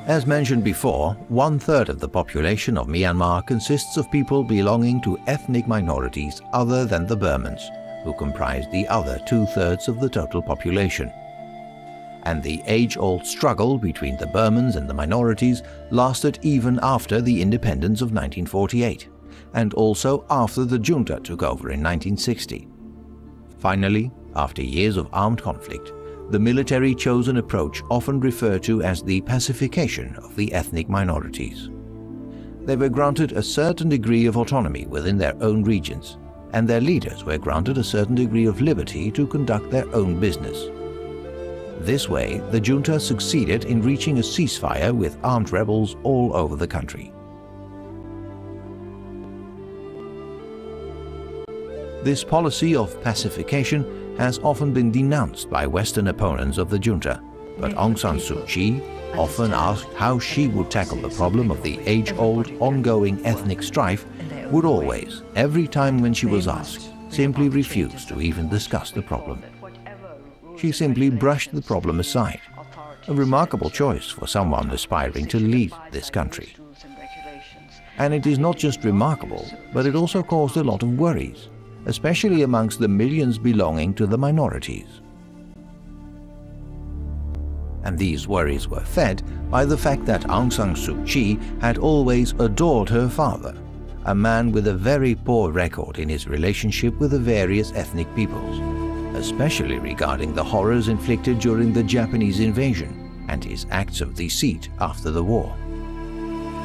As mentioned before, 1/3 of the population of Myanmar consists of people belonging to ethnic minorities other than the Burmans, who comprise the other 2/3 of the total population. And the age-old struggle between the Burmans and the minorities lasted even after the independence of 1948, and also after the junta took over in 1960. Finally, after years of armed conflict, the military chose an approach often referred to as the pacification of the ethnic minorities. They were granted a certain degree of autonomy within their own regions, and their leaders were granted a certain degree of liberty to conduct their own business. This way, the junta succeeded in reaching a ceasefire with armed rebels all over the country. This policy of pacification has often been denounced by Western opponents of the junta, but Aung San Suu Kyi, often asked how she would tackle the problem of the age-old, ongoing ethnic strife, would always, every time when she was asked, simply refuse to even discuss the problem. She simply brushed the problem aside, a remarkable choice for someone aspiring to lead this country. And it is not just remarkable, but it also caused a lot of worries, especially amongst the millions belonging to the minorities. And these worries were fed by the fact that Aung San Suu Kyi had always adored her father, a man with a very poor record in his relationship with the various ethnic peoples, especially regarding the horrors inflicted during the Japanese invasion and his acts of deceit after the war.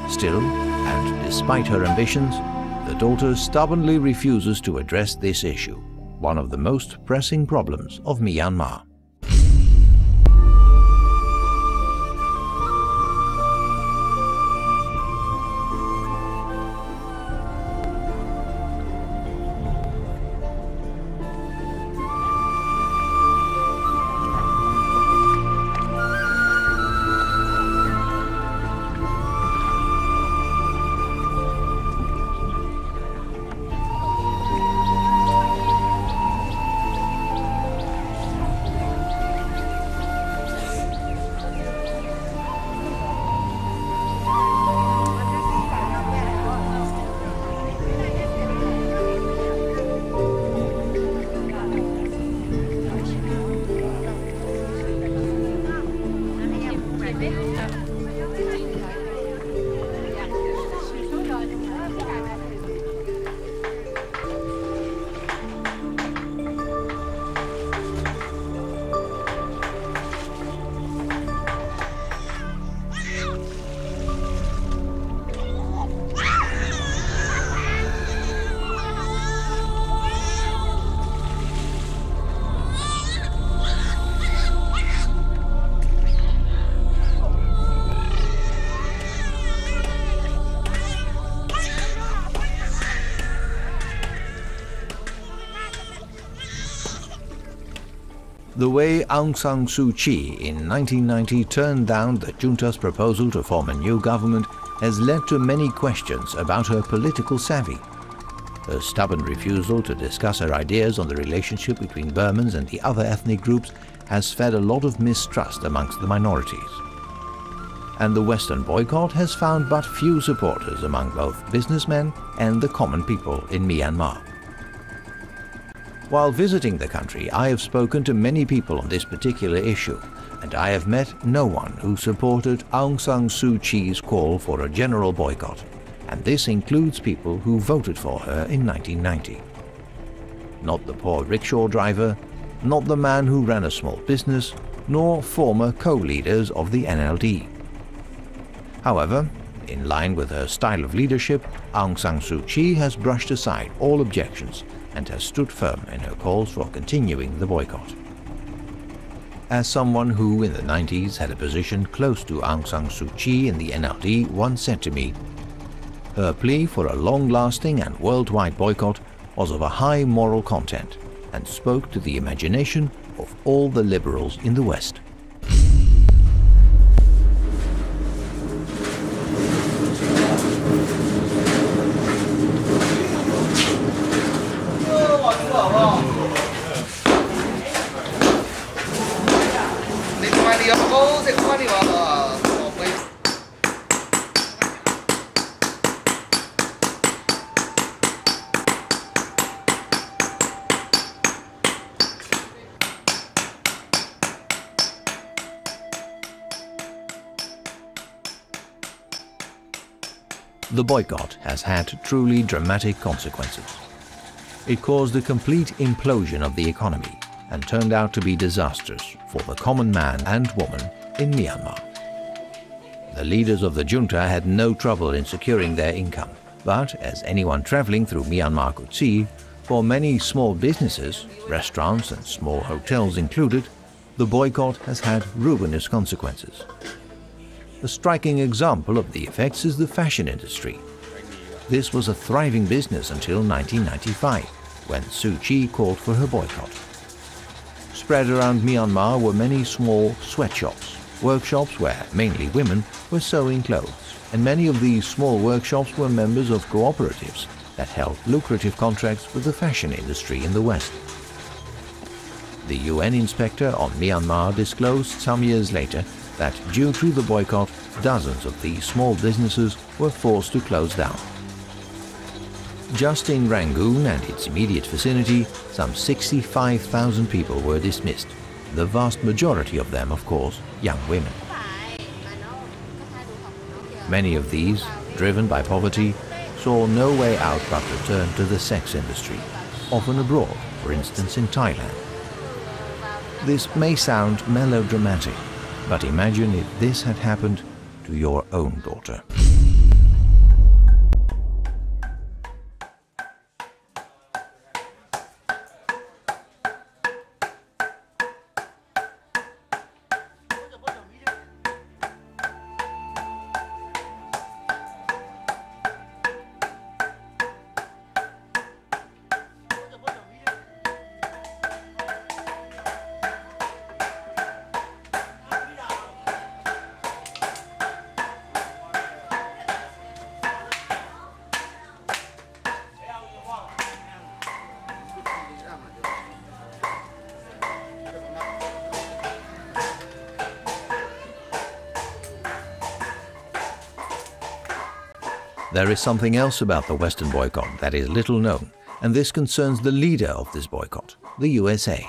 Still, and despite her ambitions, the daughter stubbornly refuses to address this issue, one of the most pressing problems of Myanmar. The way Aung San Suu Kyi in 1990 turned down the junta's proposal to form a new government has led to many questions about her political savvy. Her stubborn refusal to discuss her ideas on the relationship between Burmans and the other ethnic groups has fed a lot of mistrust amongst the minorities. And the Western boycott has found but few supporters among both businessmen and the common people in Myanmar. While visiting the country, I have spoken to many people on this particular issue, and I have met no one who supported Aung San Suu Kyi's call for a general boycott, and this includes people who voted for her in 1990. Not the poor rickshaw driver, not the man who ran a small business, nor former co-leaders of the NLD. However, in line with her style of leadership, Aung San Suu Kyi has brushed aside all objections and has stood firm in her calls for continuing the boycott. As someone who in the 90s had a position close to Aung San Suu Kyi in the NLD once said to me, her plea for a long-lasting and worldwide boycott was of a high moral content and spoke to the imagination of all the liberals in the West. The boycott has had truly dramatic consequences. It caused a complete implosion of the economy and turned out to be disastrous for the common man and woman in Myanmar. The leaders of the junta had no trouble in securing their income, but as anyone traveling through Myanmar could see, for many small businesses, restaurants and small hotels included, the boycott has had ruinous consequences. A striking example of the effects is the fashion industry. This was a thriving business until 1995, when Suu Kyi called for her boycott. Spread around Myanmar were many small sweatshops, workshops where mainly women were sewing clothes, and many of these small workshops were members of cooperatives that held lucrative contracts with the fashion industry in the West. The UN inspector on Myanmar disclosed some years later that due to the boycott, dozens of these small businesses were forced to close down. Just in Rangoon and its immediate vicinity, some 65,000 people were dismissed, the vast majority of them, of course, young women. Many of these, driven by poverty, saw no way out but return to the sex industry, often abroad, for instance in Thailand. This may sound melodramatic, but imagine if this had happened to your own daughter. There is something else about the Western boycott that is little known, and this concerns the leader of this boycott, the USA.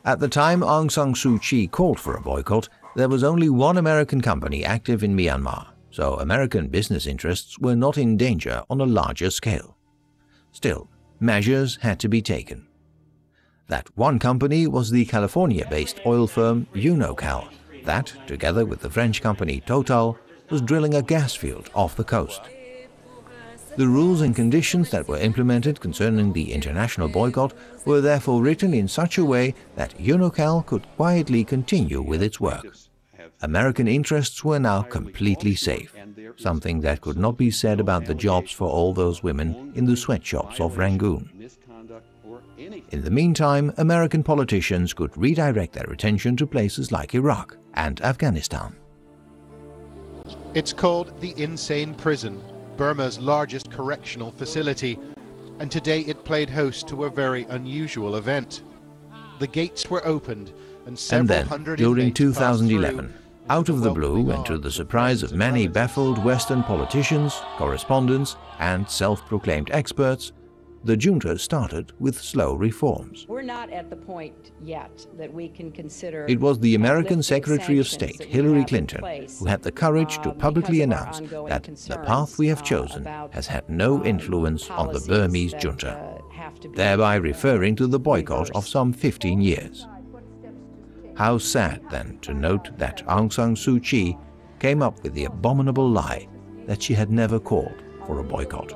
At the time Aung San Suu Kyi called for a boycott, there was only one American company active in Myanmar, so American business interests were not in danger on a larger scale. Still, measures had to be taken. That one company was the California-based oil firm Unocal, that, together with the French company Total, was drilling a gas field off the coast. The rules and conditions that were implemented concerning the international boycott were therefore written in such a way that Unocal could quietly continue with its work. American interests were now completely safe, something that could not be said about the jobs for all those women in the sweatshops of Rangoon. In the meantime, American politicians could redirect their attention to places like Iraq and Afghanistan. It's called the Insane Prison, Burma's largest correctional facility, and today it played host to a very unusual event. The gates were opened and several hundred during inmates passed 2011, through, out of the blue and to the surprise of many baffled Western politicians, correspondents and self-proclaimed experts, the junta started with slow reforms. We're not at the point yet that we can consider. It was the American Secretary of State, Hillary Clinton, who had the courage to publicly announce that the path we have chosen has had no influence on the Burmese junta, thereby referring to the boycott of some 15 years. How sad, then, to note that Aung San Suu Kyi came up with the abominable lie that she had never called for a boycott.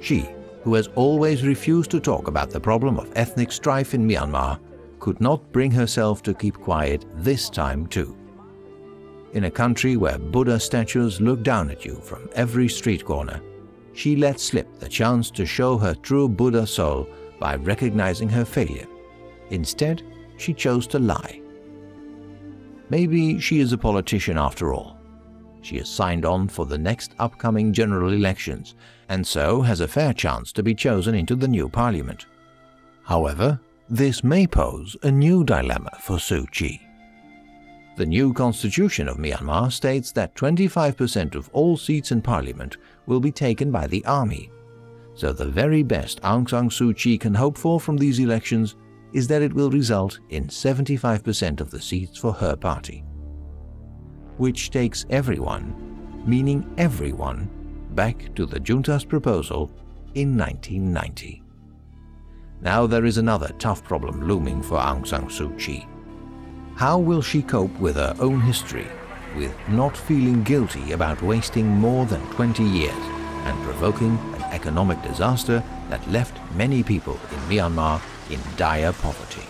She, who has always refused to talk about the problem of ethnic strife in Myanmar, could not bring herself to keep quiet this time too. In a country where Buddha statues look down at you from every street corner, she let slip the chance to show her true Buddha soul by recognizing her failure. Instead, she chose to lie. Maybe she is a politician after all. She has signed on for the next upcoming general elections and so has a fair chance to be chosen into the new parliament. However, this may pose a new dilemma for Suu Kyi. The new constitution of Myanmar states that 25% of all seats in parliament will be taken by the army. So the very best Aung San Suu Kyi can hope for from these elections is that it will result in 75% of the seats for her party. Which takes everyone, meaning everyone, back to the junta's proposal in 1990. Now there is another tough problem looming for Aung San Suu Kyi. How will she cope with her own history, with not feeling guilty about wasting more than 20 years and provoking an economic disaster that left many people in Myanmar in dire poverty?